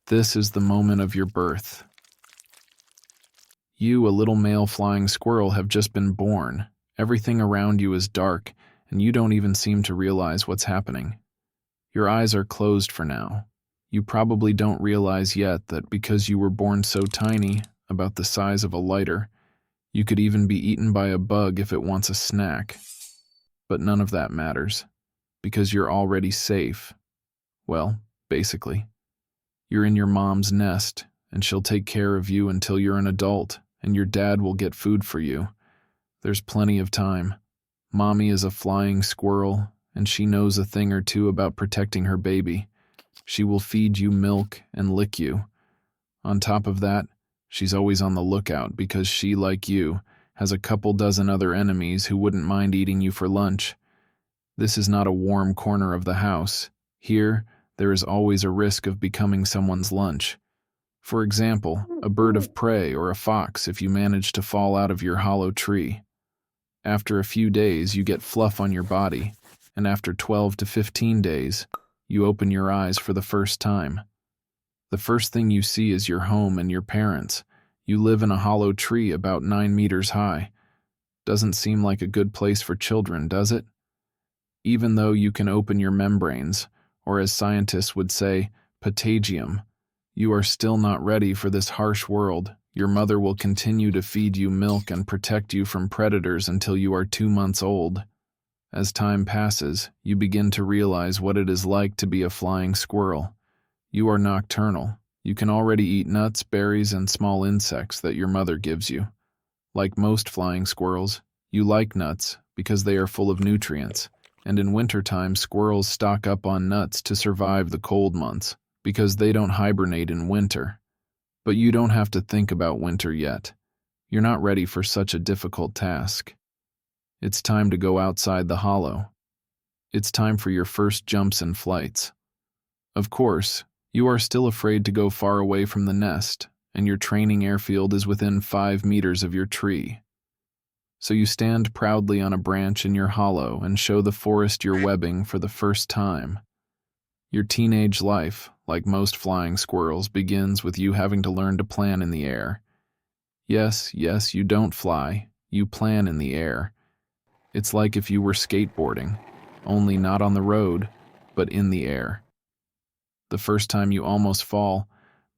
This is the moment of your birth. You, a little male flying squirrel, have just been born. Everything around you is dark, and you don't even seem to realize what's happening. Your eyes are closed for now. You probably don't realize yet that because you were born so tiny, about the size of a lighter, you could even be eaten by a bug if it wants a snack. But none of that matters, because you're already safe. Well, basically. You're in your mom's nest, and she'll take care of you until you're an adult, and your dad will get food for you. There's plenty of time. Mommy is a flying squirrel, and she knows a thing or two about protecting her baby. She will feed you milk and lick you. On top of that, she's always on the lookout because she, like you, has a couple dozen other enemies who wouldn't mind eating you for lunch. This is not a warm corner of the house. Here, there is always a risk of becoming someone's lunch. For example, a bird of prey or a fox if you manage to fall out of your hollow tree. After a few days, you get fluff on your body, and after 12 to 15 days, you open your eyes for the first time. The first thing you see is your home and your parents. You live in a hollow tree about 9 meters high. Doesn't seem like a good place for children, does it? Even though you can open your membranes, or as scientists would say, patagium, you are still not ready for this harsh world. Your mother will continue to feed you milk and protect you from predators until you are 2 months old. As time passes, you begin to realize what it is like to be a flying squirrel. You are nocturnal. You can already eat nuts, berries, and small insects that your mother gives you. Like most flying squirrels, you like nuts because they are full of nutrients, and in wintertime squirrels stock up on nuts to survive the cold months, because they don't hibernate in winter. But you don't have to think about winter yet. You're not ready for such a difficult task. It's time to go outside the hollow. It's time for your first jumps and flights. Of course, you are still afraid to go far away from the nest, and your training airfield is within 5 meters of your tree. So you stand proudly on a branch in your hollow and show the forest your webbing for the first time. Your teenage life, like most flying squirrels, begins with you having to learn to plan in the air. Yes, you don't fly, you plan in the air. It's like if you were skateboarding, only not on the road, but in the air. The first time you almost fall,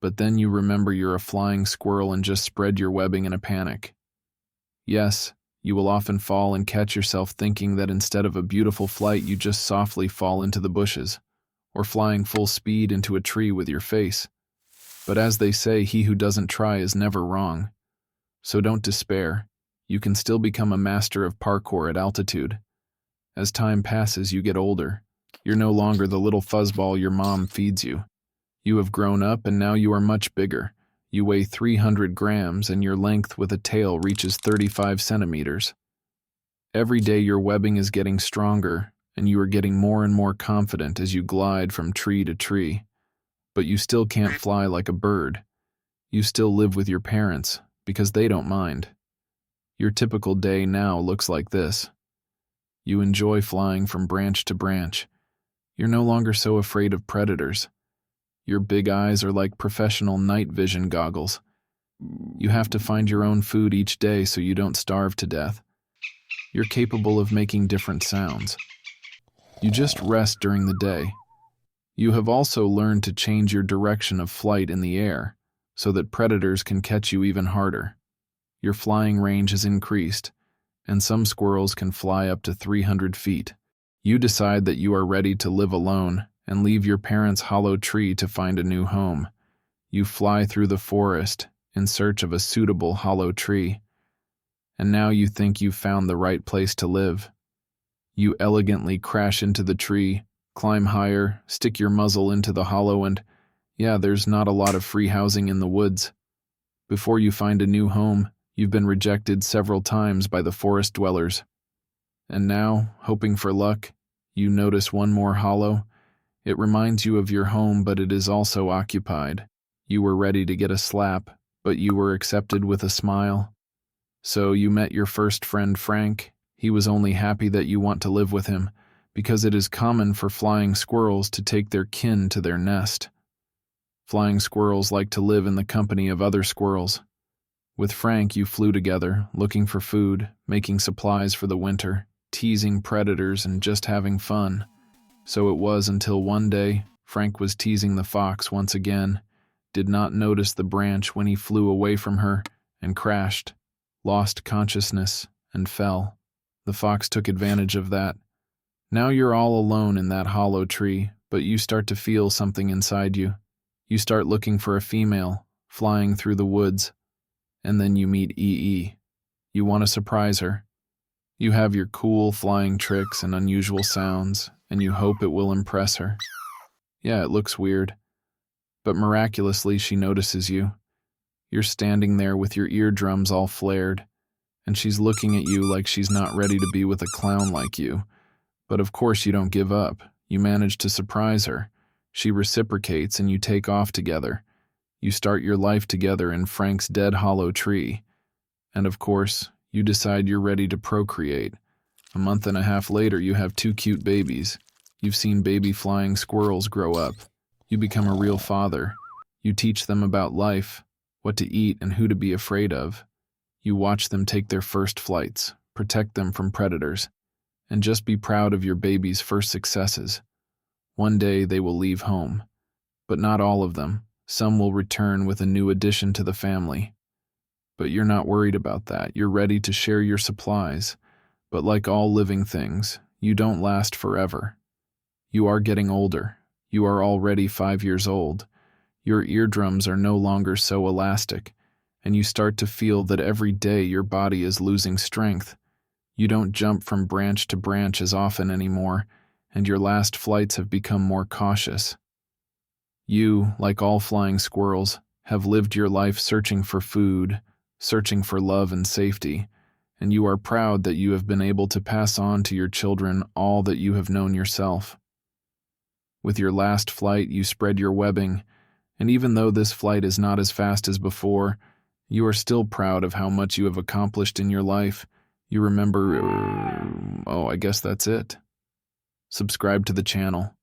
but then you remember you're a flying squirrel and just spread your webbing in a panic. Yes, you will often fall and catch yourself thinking that instead of a beautiful flight you just softly fall into the bushes, or flying full speed into a tree with your face. But as they say, he who doesn't try is never wrong. So don't despair. You can still become a master of parkour at altitude. As time passes, you get older. You're no longer the little fuzzball your mom feeds you. You have grown up and now you are much bigger. You weigh 300 grams and your length with a tail reaches 35 centimeters. Every day your webbing is getting stronger, and you are getting more and more confident as you glide from tree to tree. But you still can't fly like a bird. You still live with your parents, because they don't mind. Your typical day now looks like this. You enjoy flying from branch to branch. You're no longer so afraid of predators. Your big eyes are like professional night vision goggles. You have to find your own food each day so you don't starve to death. You're capable of making different sounds. You just rest during the day. You have also learned to change your direction of flight in the air, so that predators can catch you even harder. Your flying range has increased, and some squirrels can fly up to 300 feet. You decide that you are ready to live alone and leave your parents' hollow tree to find a new home. You fly through the forest in search of a suitable hollow tree. And now you think you've found the right place to live. You elegantly crash into the tree, climb higher, stick your muzzle into the hollow, and there's not a lot of free housing in the woods. Before you find a new home, you've been rejected several times by the forest dwellers. And now, hoping for luck, you notice one more hollow. It reminds you of your home, but it is also occupied. You were ready to get a slap, but you were accepted with a smile. So you met your first friend, Frank. He was only happy that you want to live with him, because it is common for flying squirrels to take their kin to their nest. Flying squirrels like to live in the company of other squirrels. With Frank, you flew together, looking for food, making supplies for the winter, teasing predators, and just having fun. So it was until one day, Frank was teasing the fox once again, did not notice the branch when he flew away from her, and crashed, lost consciousness, and fell. The fox took advantage of that. Now you're all alone in that hollow tree, but you start to feel something inside you. You start looking for a female, flying through the woods, and then you meet EE. You want to surprise her. You have your cool flying tricks and unusual sounds, and you hope it will impress her. Yeah, it looks weird, but miraculously she notices you. You're standing there with your eardrums all flared, and she's looking at you like she's not ready to be with a clown like you. But of course you don't give up. You manage to surprise her. She reciprocates and you take off together. You start your life together in Frank's dead hollow tree. And of course, you decide you're ready to procreate. A month and a half later, you have 2 cute babies. You've seen baby flying squirrels grow up. You become a real father. You teach them about life, what to eat and who to be afraid of. You watch them take their first flights, protect them from predators, and just be proud of your baby's first successes. One day they will leave home, but not all of them. Some will return with a new addition to the family. But you're not worried about that. You're ready to share your supplies. But like all living things, you don't last forever. You are getting older. You are already 5 years old. Your eardrums are no longer so elastic, and you start to feel that every day your body is losing strength. You don't jump from branch to branch as often anymore, and your last flights have become more cautious. You, like all flying squirrels, have lived your life searching for food, searching for love and safety, and you are proud that you have been able to pass on to your children all that you have known yourself. With your last flight, you spread your webbing, and even though this flight is not as fast as before, you are still proud of how much you have accomplished in your life. You remember, I guess that's it. Subscribe to the channel.